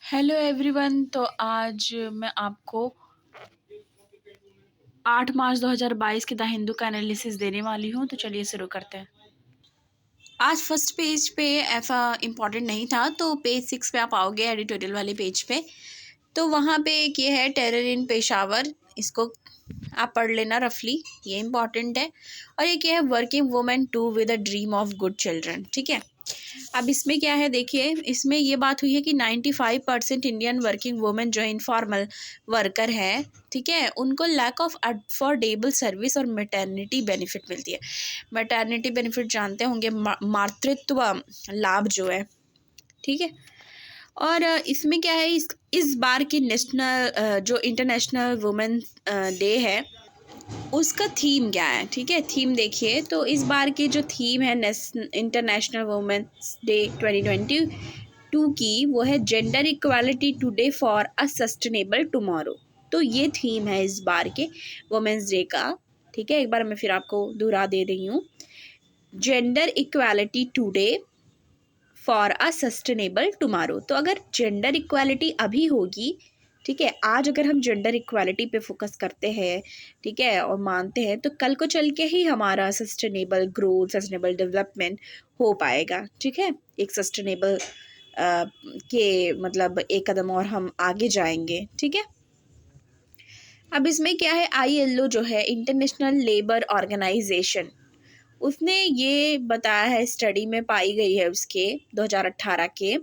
Hello everyone. तो आज मैं आपको 8 मार्च 2022 के द हिंदू का एनालिसिस देने वाली हूँ। तो चलिए शुरू करते हैं। आज फर्स्ट पेज पे ऐसा इम्पॉर्टेंट नहीं था, तो पेज 6 पे आप आओगे एडिटोरियल वाले पेज पे। तो वहाँ पे एक ये है टेरर इन पेशावर, इसको आप पढ़ लेना रफली, ये इम्पॉर्टेंट है। और एक ये है working women to with a dream of good children. ठीक है, अब इसमें क्या है देखिए, इसमें ये बात हुई है कि 95% इंडियन वर्किंग वुमेन जो इनफॉर्मल वर्कर है, ठीक है, उनको लैक ऑफ अफोर्डेबल सर्विस और मैटरनिटी बेनिफिट मिलती है। मैटरनिटी बेनिफिट जानते होंगे, मातृत्व लाभ जो है, ठीक है। और इसमें क्या है, इस बार की नेशनल जो इंटरनेशनल वुमेन्स डे है, उसका थीम क्या है, ठीक है। थीम देखिए, तो इस बार की जो थीम है इंटरनेशनल वुमेन्स डे 2022 की, वो है gender equality today for a sustainable tomorrow. तो ये थीम है इस बार के वुमेन्स डे का, ठीक है। एक बार मैं फिर आपको दोहरा दे रही हूँ, gender equality today for a sustainable tomorrow. तो अगर जेंडर इक्वालिटी अभी होगी, ठीक है, आज अगर हम जेंडर इक्वालिटी पे फोकस करते हैं, ठीक है, और मानते हैं, तो कल को चल के ही हमारा सस्टेनेबल ग्रोथ, सस्टेनेबल डेवलपमेंट हो पाएगा, ठीक है। एक सस्टेनेबल के मतलब एक कदम और हम आगे जाएंगे, ठीक है। अब इसमें क्या है, ILO जो है इंटरनेशनल लेबर ऑर्गेनाइजेशन, उसने ये बताया है, स्टडी में पाई गई है उसके 2018 के,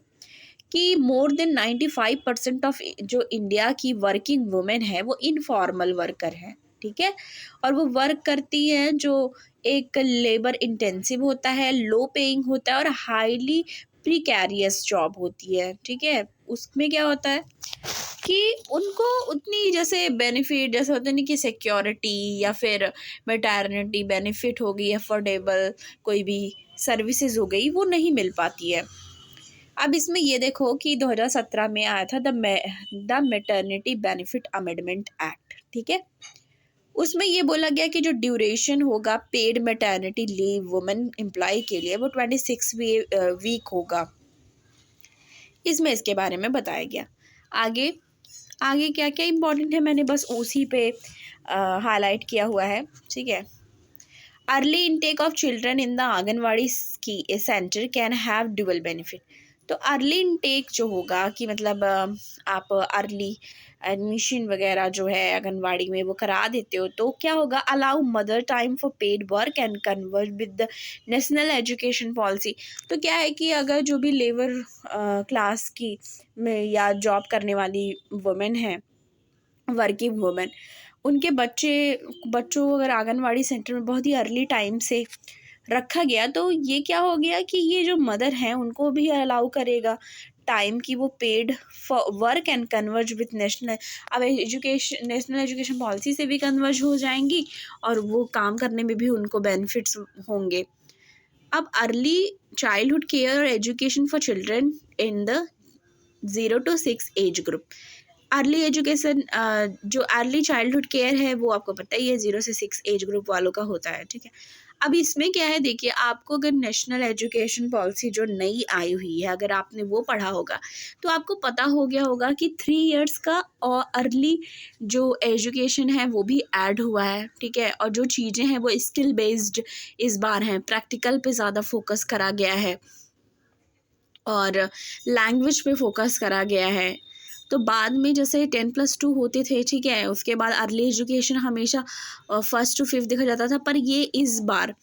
कि मोर देन 95% ऑफ जो इंडिया की वर्किंग वुमेन है वो इनफॉर्मल वर्कर है, ठीक है। और वो वर्क करती हैं जो एक लेबर इंटेंसिव होता है, लो पेइंग होता है और हाईली प्रिकैरियस जॉब होती है, ठीक है। उसमें क्या होता है कि उनको उतनी जैसे बेनिफिट जैसे होते नहीं कि सिक्योरिटी या फिर मैटरनिटी बेनिफिट हो गई, अफोर्डेबल कोई भी सर्विसेज हो गई, वो नहीं मिल पाती है। अब इसमें ये देखो कि 2017 में आया था the maternity benefit amendment act, ठीक है। उसमें ये बोला गया कि जो ड्यूरेशन होगा paid maternity leave women employ के लिए, वो 26 वीक होगा। इसमें इसके बारे में बताया गया। आगे आगे क्या क्या इम्पोर्टेंट है, मैंने बस उसी पे हाईलाइट किया हुआ है, ठीक है। Early intake of children in the anganwadi की centre can have dual benefit. तो अर्ली इंटेक जो होगा कि मतलब आप अर्ली एडमिशन वगैरह जो है आंगनवाड़ी में वो करा देते हो, तो क्या होगा, allow mother time for paid work and convert with the national education policy. तो क्या है कि अगर जो भी लेबर क्लास की में या जॉब करने वाली वुमेन है, वर्किंग वुमेन, उनके बच्चों अगर आंगनवाड़ी सेंटर में बहुत ही अर्ली टाइम से रखा गया, तो ये क्या हो गया कि ये जो मदर हैं उनको भी अलाउ करेगा टाइम की वो paid work and converge with national, अब एजुकेशन नेशनल एजुकेशन पॉलिसी से भी कन्वर्ज हो जाएंगी और वो काम करने में भी उनको बेनिफिट्स होंगे। अब अर्ली चाइल्डहुड केयर और education for children in the 0 to 6 age group. Early education जो अर्ली चाइल्डहुड केयर है वो आपको पता ही है 0 से 6 एज ग्रुप वालों का होता है, ठीक है। अब इसमें क्या है देखिए, आपको अगर नेशनल एजुकेशन पॉलिसी जो नई आई हुई है, अगर आपने वो पढ़ा होगा, तो आपको पता हो गया होगा कि 3 इयर्स का और अर्ली जो एजुकेशन है वो भी ऐड हुआ है, ठीक है। और जो चीज़ें हैं वो स्किल बेस्ड इस बार हैं, प्रैक्टिकल पे ज़्यादा फोकस करा गया है और लैंग्वेज पे फोकस करा गया है। तो बाद में जैसे 10+2 होते थे, ठीक है, उसके बाद अर्ली एजुकेशन हमेशा 1st to 5th देखा जाता था, पर ये इस बार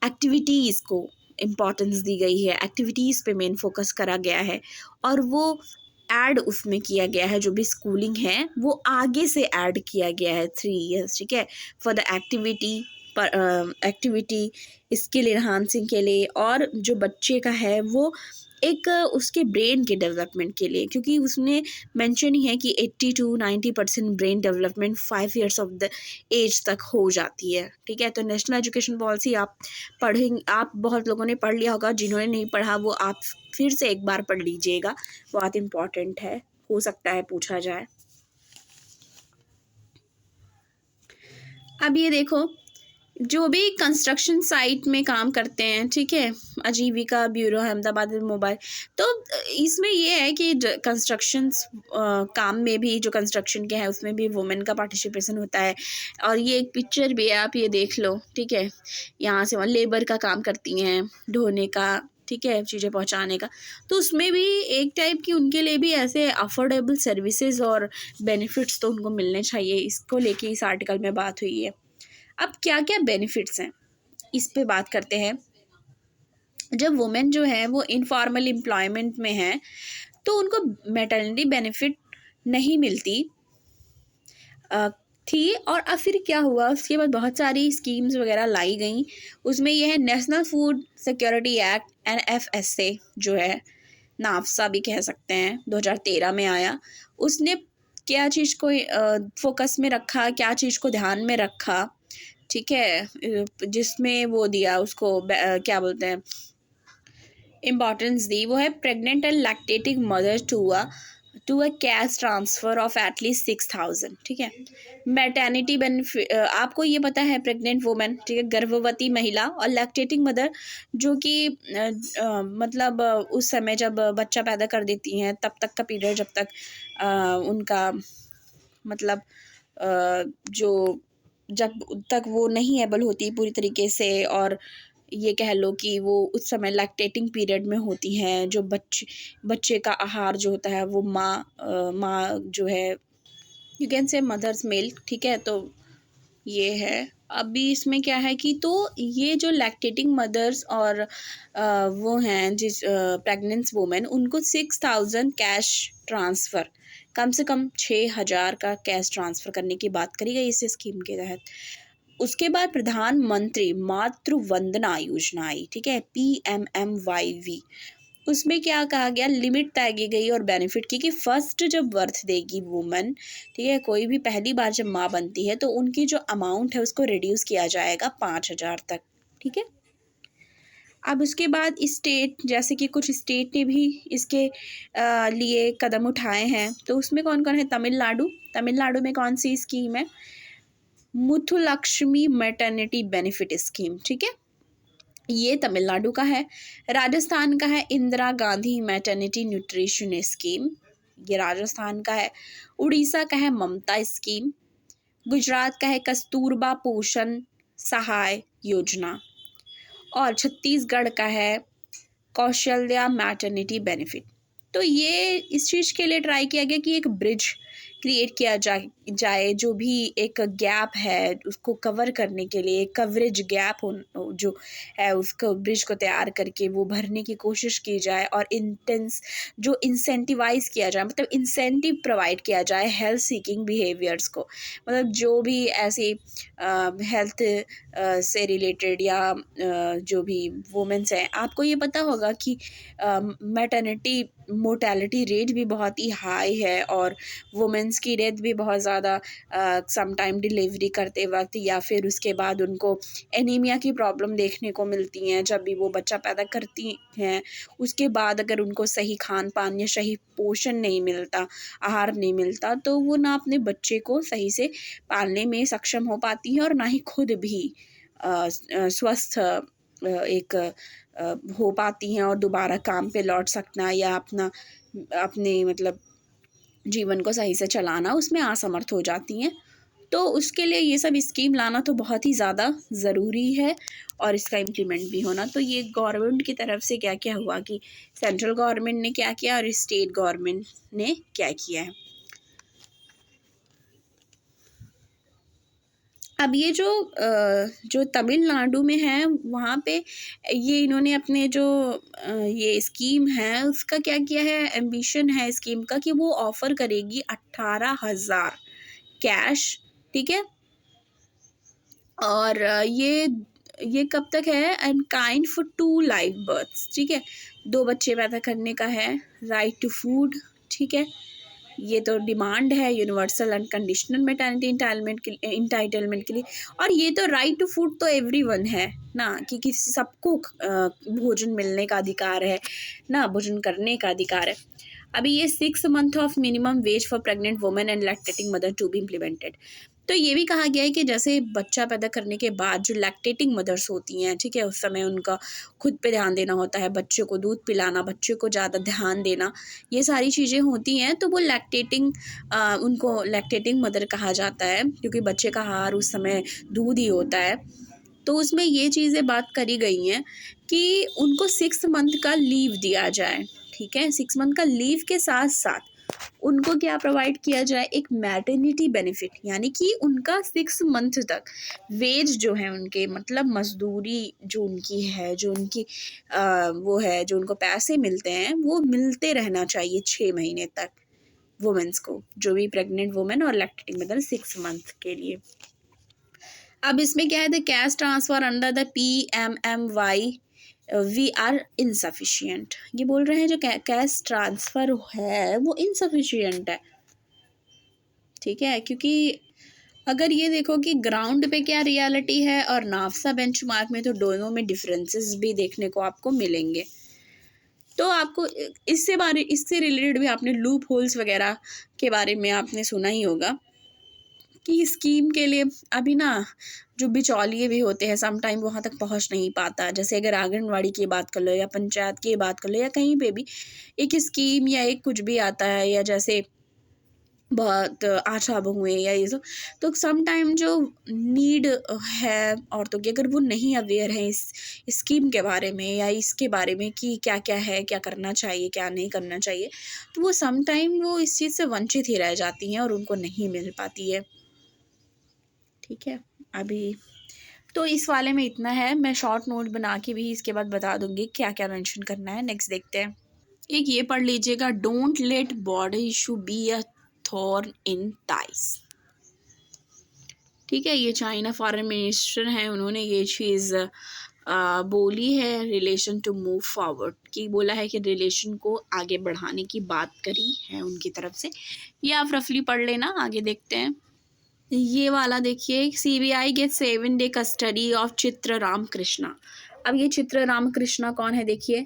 एक्टिविटीज़ को इम्पोर्टेंस दी गई है, एक्टिविटीज़ पे मेन फोकस करा गया है और वो ऐड उसमें किया गया है, जो भी स्कूलिंग है वो आगे से ऐड किया गया है 3 इयर्स, ठीक है, for the activity skill enhancing के लिए, और जो बच्चे का है वो एक उसके ब्रेन के डेवलपमेंट के लिए, क्योंकि उसने मेंशन ही है कि 80 to 90% brain development 5 years of the age तक हो जाती है, ठीक है। तो नेशनल एजुकेशन पॉलिसी आप पढ़ेंगे, आप बहुत लोगों ने पढ़ लिया होगा, जिन्होंने नहीं पढ़ा वो आप फिर से एक बार पढ़ लीजिएगा, बहुत इम्पॉर्टेंट है, हो सकता है पूछा जाए। अब ये देखो जो भी कंस्ट्रक्शन साइट में काम करते हैं, ठीक है, आजीविका ब्यूरो अहमदाबाद मोबाइल, तो इसमें ये है कि कंस्ट्रक्शंस काम में भी जो कंस्ट्रक्शन के हैं उसमें भी वुमेन का पार्टिसिपेशन होता है। और ये एक पिक्चर भी है, आप ये देख लो, ठीक है, यहाँ से वहाँ लेबर का काम करती हैं, ढोने का, ठीक है, चीज़ें पहुँचाने का। तो उसमें भी एक टाइप की उनके लिए भी ऐसे अफोर्डेबल सर्विसेज और बेनिफिट्स तो उनको मिलने चाहिए, इसको लेके इस आर्टिकल में बात हुई है। अब क्या क्या बेनिफिट्स हैं इस पे बात करते हैं। जब वुमेन जो है वो इनफॉर्मल एम्प्लॉयमेंट में है तो उनको मैटरनिटी बेनिफिट नहीं मिलती थी, और अब फिर क्या हुआ, उसके बाद बहुत सारी स्कीम्स वगैरह लाई गई। उसमें यह है national food security act NFSA जो है, नाफसा भी कह सकते हैं, 2013 में आया। उसने क्या चीज़ को फोकस में रखा, क्या चीज़ को ध्यान में रखा, ठीक है, जिसमें वो दिया उसको क्या बोलते हैं, इम्पॉर्टेंस दी, वो है pregnant and lactating mother to a cash transfer of at least 6,000, ठीक है। मैटर्निटी बेनिफिट, आपको ये पता है, प्रेग्नेंट वुमेन, ठीक है, गर्भवती महिला, और लैक्टेटिंग मदर जो कि मतलब उस समय जब बच्चा पैदा कर देती हैं तब तक का पीरियड, जब तक उनका मतलब जो जब तक वो नहीं एबल होती पूरी तरीके से, और ये कह लो कि वो उस समय लैक्टेटिंग पीरियड में होती हैं, जो बच्चे का आहार जो होता है वो माँ जो है, you can say mother's milk, ठीक है। तो ये है। अभी इसमें क्या है कि तो ये जो लैक्टेटिंग मदर्स और वो हैं जिस प्रेग्नेंट वुमेन, उनको 6,000 कैश ट्रांसफ़र, कम से कम 6,000 का कैश ट्रांसफ़र करने की बात करी गई इस स्कीम के तहत। उसके बाद प्रधानमंत्री मातृ वंदना योजना आई, ठीक है, PMMYV। उसमें क्या कहा गया, लिमिट तय की गई और बेनिफिट की कि फर्स्ट जब बर्थ देगी वुमन, ठीक है, कोई भी पहली बार जब माँ बनती है तो उनकी जो अमाउंट है उसको रिड्यूस किया जाएगा 5,000 तक, ठीक है। अब उसके बाद स्टेट, जैसे कि कुछ स्टेट ने भी इसके लिए कदम उठाए हैं, तो उसमें कौन कौन है, तमिलनाडु में कौन सी स्कीम है, मुथुलक्ष्मी मैटरनिटी बेनिफिट स्कीम, ठीक है, ये तमिलनाडु का है। राजस्थान का है Indira Gandhi maternity nutrition scheme, ये राजस्थान का है। उड़ीसा का है ममता स्कीम। गुजरात का है कस्तूरबा पोषण सहाय योजना। और छत्तीसगढ़ का है कौशल्या मैटरनिटी बेनिफिट। तो ये इस चीज़ के लिए ट्राई किया गया कि एक ब्रिज क्रिएट किया जाए, जो भी एक गैप है उसको कवर करने के लिए, कवरेज गैप जो है उसको, ब्रिज को तैयार करके वो भरने की कोशिश की जाए, और जो इंसेंटिवाइज किया जाए, मतलब इंसेंटिव प्रोवाइड किया जाए हेल्थ सीकिंग बिहेवियर्स को, मतलब जो भी ऐसी हेल्थ से रिलेटेड या जो भी वुमेन्स हैं, आपको ये पता होगा कि मैटरनिटी मोर्टेलिटी रेट भी बहुत ही हाई है, और वुमेन्स की डेथ भी बहुत ज़्यादा सम टाइम डिलीवरी करते वक्त या फिर उसके बाद उनको एनीमिया की प्रॉब्लम देखने को मिलती हैं जब भी वो बच्चा पैदा करती हैं। उसके बाद अगर उनको सही खान पान या सही पोषण नहीं मिलता, आहार नहीं मिलता, तो वो ना अपने बच्चे को सही से पालने में सक्षम हो पाती हैं, और ना ही खुद भी स्वस्थ एक हो पाती हैं और दोबारा काम पे लौट सकना या अपने मतलब जीवन को सही से चलाना उसमें असमर्थ हो जाती हैं। तो उसके लिए ये सब स्कीम लाना तो बहुत ही ज़्यादा ज़रूरी है, और इसका इम्प्लीमेंट भी होना। तो ये गवर्नमेंट की तरफ से क्या क्या हुआ कि सेंट्रल गवर्नमेंट ने क्या किया और स्टेट गवर्नमेंट ने क्या किया है। अब ये जो तमिलनाडु में है, वहाँ पे ये इन्होंने अपने जो ये स्कीम है उसका क्या किया है, एम्बिशन है स्कीम का कि वो ऑफ़र करेगी 18,000 कैश, ठीक है। और ये कब तक है, and kind for 2 live births, ठीक है, 2 बच्चे पैदा करने का है, राइट टू फूड, ठीक है। ये तो डिमांड है universal and conditional maternity entitlement के लिए। और ये तो राइट टू फूड तो एवरीवन है ना, कि किसी सबको भोजन मिलने का अधिकार है ना, भोजन करने का अधिकार है। अभी ये 6 month of minimum wage for pregnant women and lactating mother to be implemented. तो ये भी कहा गया है कि जैसे बच्चा पैदा करने के बाद जो लैक्टेटिंग मदर्स होती हैं, ठीक है, उस समय उनका खुद पे ध्यान देना होता है, बच्चे को दूध पिलाना, बच्चे को ज़्यादा ध्यान देना, ये सारी चीज़ें होती हैं। तो वो उनको लैक्टेटिंग मदर कहा जाता है, क्योंकि बच्चे का आहार उस समय दूध ही होता है। तो उसमें ये चीज़ें बात करी गई हैं कि उनको 6 मंथ का लीव दिया जाए, ठीक है। 6 मंथ का लीव के साथ साथ उनको क्या प्रोवाइड किया जाए, एक मैटरनिटी बेनिफिट, यानी कि उनका 6 मंथ तक वेज जो है उनके, मतलब मजदूरी जो उनकी है, जो उनकी वो है, जो उनको पैसे मिलते हैं वो मिलते रहना चाहिए 6 महीने तक वुमेन्स को, जो भी प्रेग्नेंट वुमेन और लैक्टेटिंग मदर 6 मंथ के लिए। अब इसमें क्या है, the cash transfer under the PMMY we are insufficient. ये बोल रहे हैं जो कैश ट्रांसफ़र है वो इनसफिशियंट है, ठीक है। क्योंकि अगर ये देखो कि ग्राउंड पे क्या रियलिटी है और नाफ्सा बेंचमार्क में, तो दोनों में डिफरेंसेस भी देखने को आपको मिलेंगे। तो आपको इससे रिलेटेड भी आपने लूप होल्स वगैरह के बारे में आपने सुना ही होगा कि स्कीम के लिए अभी ना जो बिचौलिए भी होते हैं, सम टाइम वहाँ तक पहुँच नहीं पाता। जैसे अगर आंगनवाड़ी की बात कर लो या पंचायत की बात कर लो या कहीं पे भी एक स्कीम या एक कुछ भी आता है, या जैसे बहुत आशा बहुएँ या ये सब, तो सम टाइम जो नीड है औरतों की, अगर वो नहीं अवेयर हैं इस स्कीम के बारे में या इसके बारे में कि क्या-क्या है, क्या करना चाहिए, क्या नहीं करना चाहिए, तो वो सम टाइम वो इस चीज़ से वंचित ही रह जाती हैं और उनको नहीं मिल पाती है, ठीक है। अभी तो इस वाले में इतना है, मैं शॉर्ट नोट बना के भी इसके बाद बता दूँगी क्या-क्या मेंशन करना है। नेक्स्ट देखते हैं। एक ये पढ़ लीजिएगा, don't let body issue be a thorn in thighs, ठीक है। ये चाइना फॉरेन मिनिस्टर हैं, उन्होंने ये चीज़ बोली है रिलेशन टू मूव फॉरवर्ड, कि बोला है कि रिलेशन को आगे बढ़ाने की बात करी है उनकी तरफ से। ये आप रफली पढ़ लेना, आगे देखते हैं। ये वाला देखिए, CBI get 7 day custody of Chitra Ramkrishna. अब ये चित्र रामकृष्णा कौन है, देखिए।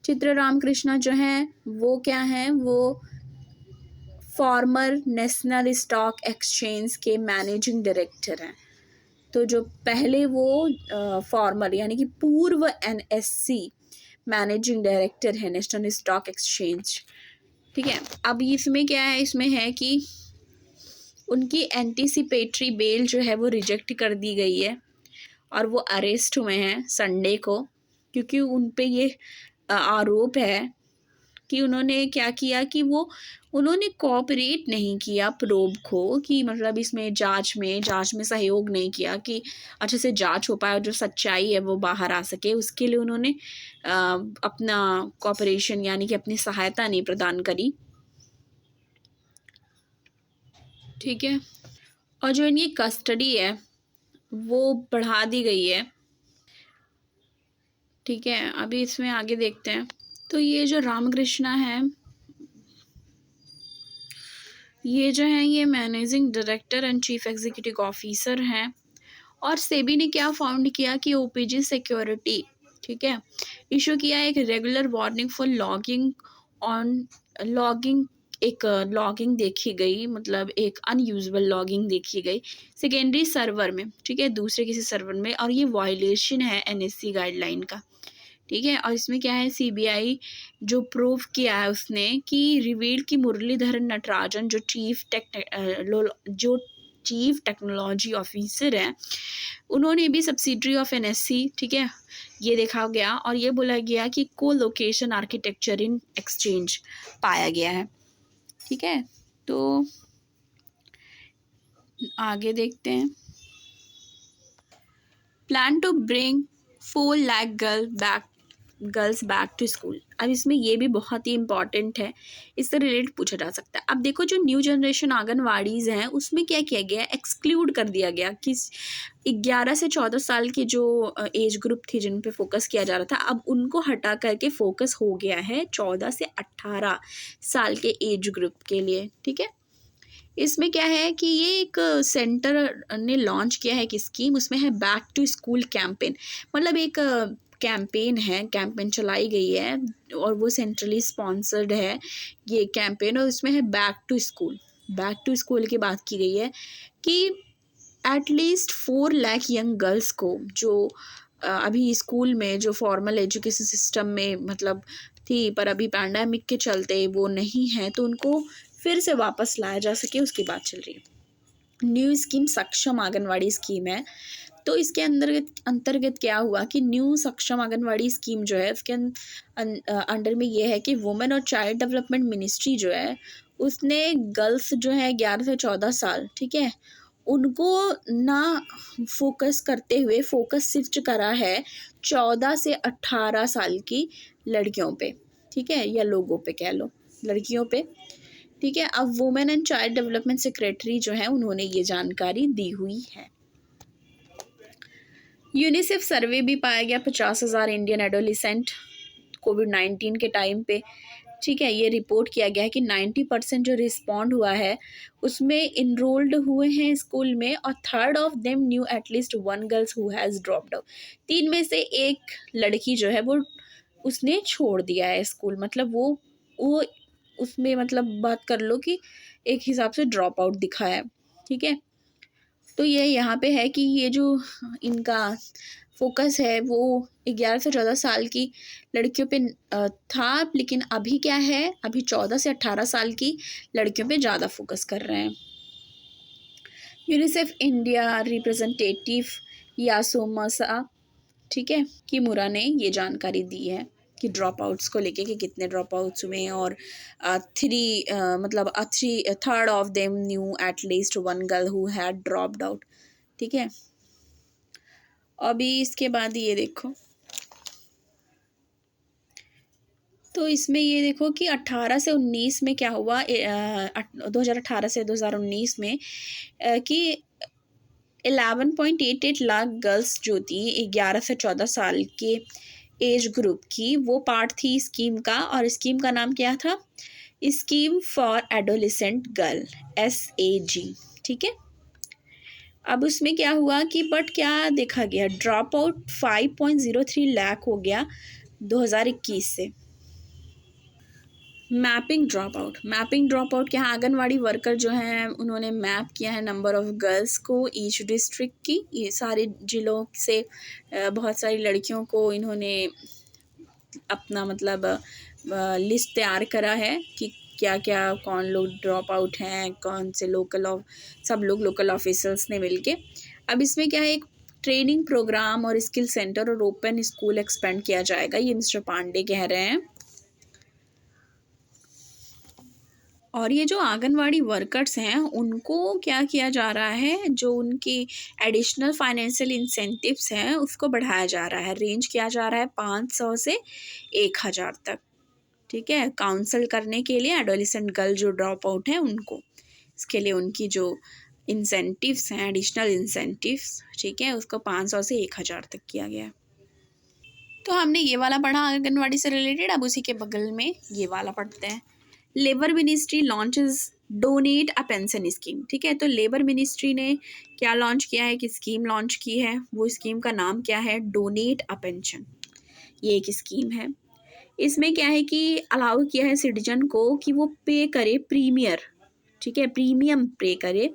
चित्र रामकृष्णा जो हैं वो क्या हैं, वो फॉर्मर नेशनल स्टॉक एक्सचेंज के मैनेजिंग डायरेक्टर हैं। तो जो पहले वो फॉर्मर यानी कि पूर्व NSC मैनेजिंग डायरेक्टर है नेशनल स्टॉक एक्सचेंज, ठीक है। अब इसमें क्या है, इसमें है कि उनकी एंटीसिपेटरी बेल जो है वो रिजेक्ट कर दी गई है और वो अरेस्ट हुए हैं संडे को, क्योंकि उन पे ये आरोप है कि उन्होंने क्या किया कि उन्होंने कोऑपरेट नहीं किया प्रोब को, कि मतलब इसमें जांच में सहयोग नहीं किया कि अच्छे से जांच हो पाए और जो सच्चाई है वो बाहर आ सके। उसके लिए उन्होंने अपना कोऑपरेशन यानी कि अपनी सहायता नहीं प्रदान करी, ठीक है। और जो इनकी कस्टडी है वो बढ़ा दी गई है, ठीक है। अभी इसमें आगे देखते हैं। तो ये जो रामकृष्णा है, ये जो है ये managing director and chief executive officer हैं। और सेबी ने क्या फाउंड किया कि OPG सिक्योरिटी, ठीक है, इशू किया एक रेगुलर वार्निंग फॉर लॉगिंग एक लॉगिंग देखी गई, मतलब एक अनयूजुअल लॉगिंग देखी गई सेकेंडरी सर्वर में, ठीक है, दूसरे किसी सर्वर में, और ये वायलेशन है NSC गाइडलाइन का, ठीक है। और इसमें क्या है, CBI जो प्रूव किया है उसने कि रिवील की मुरलीधरन नटराजन जो चीफ टेक्नोलॉजी ऑफिसर हैं, उन्होंने भी सब्सिडरी ऑफ NSC, ठीक है, ये देखा गया और ये बोला गया कि कोलोकेशन आर्किटेक्चर इन एक्सचेंज पाया गया है, ठीक है। तो आगे देखते हैं। Plan to bring 4 lakh girls back to school. अब इसमें ये भी बहुत ही इम्पॉर्टेंट है, इससे रिलेटेड पूछा जा सकता है। अब देखो जो न्यू जनरेशन आंगनवाड़ीज़ हैं उसमें क्या किया गया, एक्सक्लूड कर दिया गया कि 11 से 14 साल की जो एज ग्रुप थी जिन पे फोकस किया जा रहा था, अब उनको हटा करके फोकस हो गया है 14 से 18 साल के एज ग्रुप के लिए, ठीक है। इसमें क्या है कि ये एक सेंटर ने लॉन्च किया है कि स्कीम, उसमें है बैक टू स्कूल कैंपेन, मतलब एक कैंपेन चलाई गई है और वो सेंट्रली स्पॉन्सर्ड है ये कैंपेन, और इसमें है back to school, back to school की बात की गई है कि एटलीस्ट 4 लाख यंग गर्ल्स को जो अभी स्कूल में जो फॉर्मल एजुकेशन सिस्टम में मतलब थी, पर अभी पैंडेमिक के चलते वो नहीं है, तो उनको फिर से वापस लाया जा सके, उसकी बात चल रही है। न्यू स्कीम सक्षम आंगनवाड़ी स्कीम है। तो इसके अंतर्गत क्या हुआ कि न्यू सक्षम आंगनवाड़ी स्कीम जो है उसके अंडर में ये है कि वुमेन और चाइल्ड डेवलपमेंट मिनिस्ट्री जो है उसने गर्ल्स जो है 11 से 14 साल, ठीक है, उनको ना फोकस करते हुए फोकस शिफ्ट करा है 14 से 18 साल की लड़कियों पे, ठीक है, या लोगों पे कह लो, लड़कियों पे, ठीक है। अब women and child development secretary जो है उन्होंने ये जानकारी दी हुई है। यूनिसेफ सर्वे भी पाया गया 50,000 इंडियन एडोलिसेंट कोविड-19 के टाइम पे, ठीक है। ये रिपोर्ट किया गया है कि 90% जो रिस्पॉन्ड हुआ है उसमें इनरोल्ड हुए हैं स्कूल में, और third of them new at least one girls who has dropped out. 3 में से एक लड़की जो है वो उसने छोड़ दिया है स्कूल, मतलब वो उसमें मतलब बात कर लो कि एक हिसाब से ड्रॉप आउट दिखा है, ठीक है। तो ये यहाँ पे है कि ये जो इनका फोकस है वो 11 से 14 साल की लड़कियों पे था, लेकिन अभी क्या है, अभी 14 से 18 साल की लड़कियों पे ज़्यादा फोकस कर रहे हैं। यूनिसेफ इंडिया रिप्रेजेंटेटिव यासोमसा, ठीक है, किमुरा ने ये जानकारी दी है कि ड्रॉप आउट्स को लेके कि कितने ड्रॉप आउट्स हुए हैं, और third of them new at least one girl who had dropped out, ठीक है। अभी इसके बाद ये देखो, तो इसमें ये देखो कि 18 से 19 में क्या हुआ, 2018 से 2019 में कि 11.88 लाख गर्ल्स जो थी 11 से 14 साल के एज ग्रुप की, वो पार्ट थी स्कीम का, और स्कीम का नाम क्या था, scheme for adolescent girl, SAG, ठीक है। अब उसमें क्या हुआ कि बट क्या देखा गया, ड्रॉप आउट 5.03 लाख हो गया 2021 से। मैपिंग ड्रॉप आउट क्या है, आंगनवाड़ी वर्कर जो हैं उन्होंने मैप किया है नंबर ऑफ़ गर्ल्स को ईच डिस्ट्रिक्ट की, ये सारे ज़िलों से बहुत सारी लड़कियों को इन्होंने अपना मतलब लिस्ट तैयार करा है कि क्या क्या कौन लोग ड्रॉप आउट हैं, कौन से सब लोग लोकल ऑफिसर्स ने मिलके। अब इसमें क्या है, एक ट्रेनिंग प्रोग्राम और स्किल सेंटर और ओपन स्कूल एक्सपेंड किया जाएगा, ये मिस्टर पांडे कह रहे हैं। और ये जो आंगनवाड़ी वर्कर्स हैं उनको क्या किया जा रहा है, जो उनकी एडिशनल फाइनेंशियल इंसेंटिव्स हैं उसको बढ़ाया जा रहा है, रेंज किया जा रहा है 500 से 1000 तक, ठीक है, काउंसल करने के लिए एडोलिसेंट गर्ल जो ड्रॉप आउट है उनको, इसके लिए उनकी जो इंसेंटिव्स हैं, एडिशनल इंसेंटिव्स, ठीक है, उसको 500 से 1000 तक किया गया। तो हमने ये वाला पढ़ा आंगनवाड़ी से रिलेटेड, अब उसी के बगल में ये वाला पढ़ते हैं। Labour ministry launches donate a pension scheme, ठीक है। तो लेबर मिनिस्ट्री ने क्या लॉन्च किया है, कि स्कीम लॉन्च की है, वो स्कीम का नाम क्या है, डोनेट अ पेंशन, ये एक स्कीम है। इसमें क्या है कि अलाउ किया है सिटीजन को कि वो पे करे प्रीमियर, ठीक है, प्रीमियम पे करे,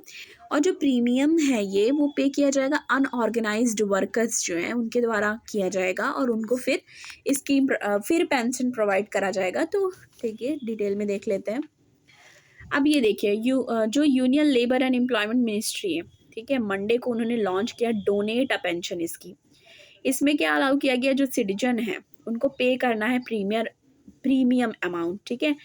और जो प्रीमियम है ये वो पे किया जाएगा अनऑर्गेनाइज्ड वर्कर्स जो हैं उनके द्वारा किया जाएगा, और उनको फिर स्कीम फिर पेंशन प्रोवाइड करा जाएगा। तो ठीक है, डिटेल में देख लेते हैं। अब ये देखिए, जो union labour and employment ministry है, ठीक है, मंडे को उन्होंने लॉन्च किया डोनेट अ पेंशन स्कीम। इसमें क्या अलाउ किया गया, जो सिटीजन है उनको पे करना है प्रीमियम अमाउंट, ठीक है,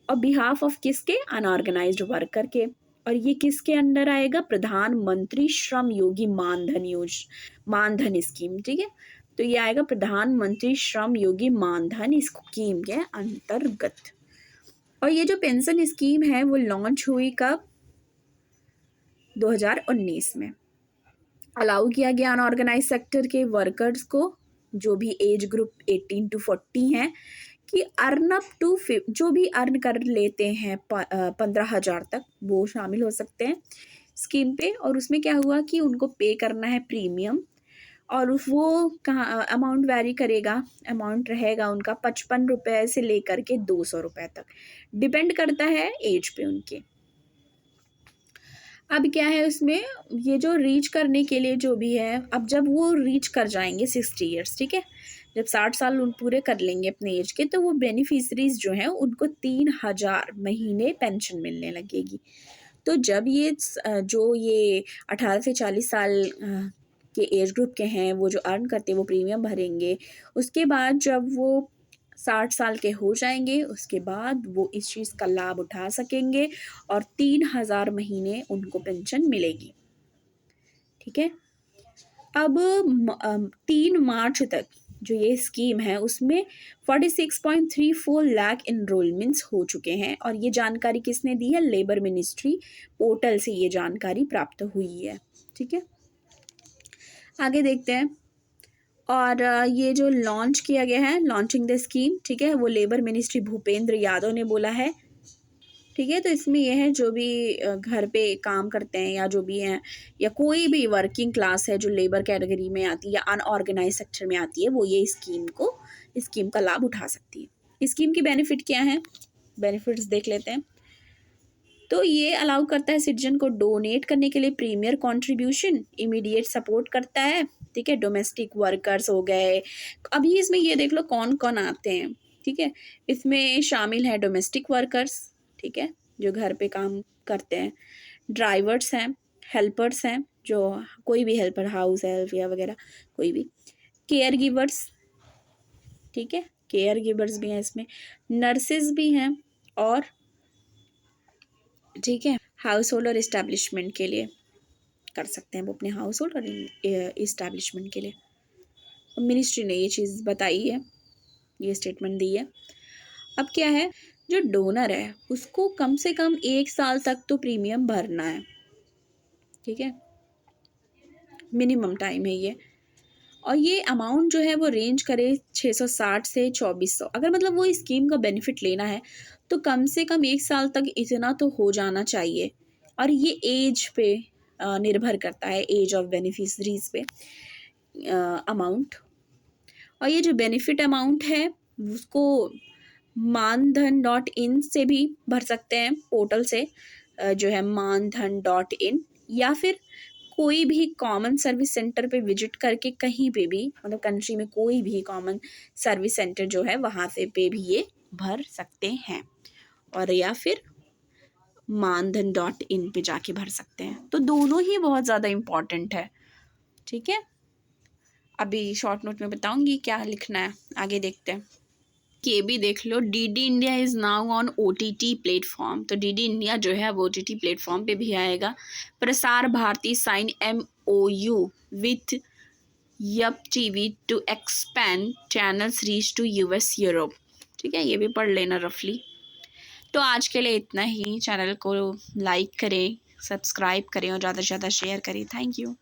और बिहाफ ऑफ किसके, अनऑर्गेनाइज्ड वर्कर के। और ये किसके अंडर आएगा, प्रधानमंत्री श्रम योगी मानधन स्कीम, ठीक है। तो ये आएगा प्रधानमंत्री श्रम योगी मानधन स्कीम के अंतर्गत। और ये जो पेंशन स्कीम है वो लॉन्च हुई कब, 2019 में। अलाउ किया गया अनऑर्गेनाइज सेक्टर के वर्कर्स को, जो भी एज ग्रुप 18 to 40 हैं, कि अर्न अप टू जो भी अर्न कर लेते हैं 15,000 तक, वो शामिल हो सकते हैं स्कीम पे। और उसमें क्या हुआ कि उनको पे करना है प्रीमियम, और वो कहाँ अमाउंट वैरी करेगा, अमाउंट रहेगा उनका 55 रुपये से लेकर के 200 रुपये तक, डिपेंड करता है एज पे उनके। अब क्या है उसमें, ये जो रीच करने के लिए जो भी है, अब जब वो रीच कर जाएंगे 60 ईयर्स, ठीक है, जब 60 साल उन पूरे कर लेंगे अपने एज के, तो वो बेनिफिशरीज जो हैं उनको 3,000 महीने पेंशन मिलने लगेगी। तो जब ये जो ये 18 से 40 साल के एज ग्रुप के हैं, वो जो अर्न करते हैं वो प्रीमियम भरेंगे। उसके बाद जब वो 60 साल के हो जाएंगे, उसके बाद वो इस चीज़ का लाभ उठा सकेंगे और 3,000 महीने उनको पेंशन मिलेगी। ठीक है। अब 3 मार्च तक जो ये स्कीम है उसमें 46.34 लाख इनरोलमेंट्स हो चुके हैं, और ये जानकारी किसने दी है? लेबर मिनिस्ट्री पोर्टल से ये जानकारी प्राप्त हुई है। ठीक है, आगे देखते हैं। और ये जो लॉन्च किया गया है, लॉन्चिंग द स्कीम, ठीक है, वो लेबर मिनिस्ट्री भूपेंद्र यादव ने बोला है। ठीक है, तो इसमें यह है जो भी घर पे काम करते हैं या जो भी हैं, या कोई भी वर्किंग क्लास है जो लेबर कैटेगरी में आती है या अनऑर्गेनाइज सेक्टर में आती है, वो ये स्कीम का लाभ उठा सकती है। स्कीम की बेनिफिट क्या है? बेनिफिट्स देख लेते हैं। तो ये अलाउ करता है सिटीजन को डोनेट करने के लिए प्रीमियर कंट्रीब्यूशन, इमीडिएट सपोर्ट करता है। ठीक है, डोमेस्टिक वर्कर्स हो गए, अभी इसमें ये देख लो कौन कौन आते हैं। ठीक है, इसमें शामिल है डोमेस्टिक वर्कर्स, ठीक है, जो घर पे काम करते हैं, ड्राइवर्स हैं, हेल्पर्स हैं, जो कोई भी हेल्पर, हाउस हेल्प या वगैरह कोई भी, केयर गिवर्स, ठीक है, केयर गिवर्स भी हैं इसमें, नर्सेज भी हैं, और ठीक है, हाउस होल्ड और इस्टेब्लिशमेंट के लिए कर सकते हैं वो अपने हाउस होल्ड और इस्टेब्लिशमेंट के लिए। मिनिस्ट्री ने ये चीज़ बताई है, ये स्टेटमेंट दी है। अब क्या है, जो डोनर है उसको कम से कम 1 साल तक तो प्रीमियम भरना है। ठीक है, मिनिमम टाइम है ये, और ये अमाउंट जो है वो रेंज करे 660 से 2400। अगर मतलब वो स्कीम का बेनिफिट लेना है तो कम से कम 1 साल तक इतना तो हो जाना चाहिए, और ये एज पे निर्भर करता है, एज ऑफ बेनिफिशरीज पे अमाउंट। और ये जो बेनिफिट अमाउंट है उसको मानधन.इन से भी भर सकते हैं, पोर्टल से जो है मानधन.इन, या फिर कोई भी कॉमन सर्विस सेंटर पे विजिट करके, कहीं पे भी मतलब कंट्री में कोई भी कॉमन सर्विस सेंटर जो है वहाँ से पे भी ये भर सकते हैं, और या फिर मानधन.इन पे जाके भर सकते हैं। तो दोनों ही बहुत ज़्यादा इम्पॉर्टेंट है। ठीक है, अभी शॉर्ट नोट में बताऊंगी क्या लिखना है, आगे देखते हैं। के भी देख लो, DD India is now on OTT platform. तो डीडी इंडिया जो है वो OTT प्लेटफॉर्म पे भी आएगा। Prasar Bharati sign MOU with Yupp TV to expand channels reach to US Europe. ठीक है, ये भी पढ़ लेना रफली। तो आज के लिए इतना ही। चैनल को लाइक करें, सब्सक्राइब करें और ज़्यादा से ज़्यादा शेयर करें। Thank you.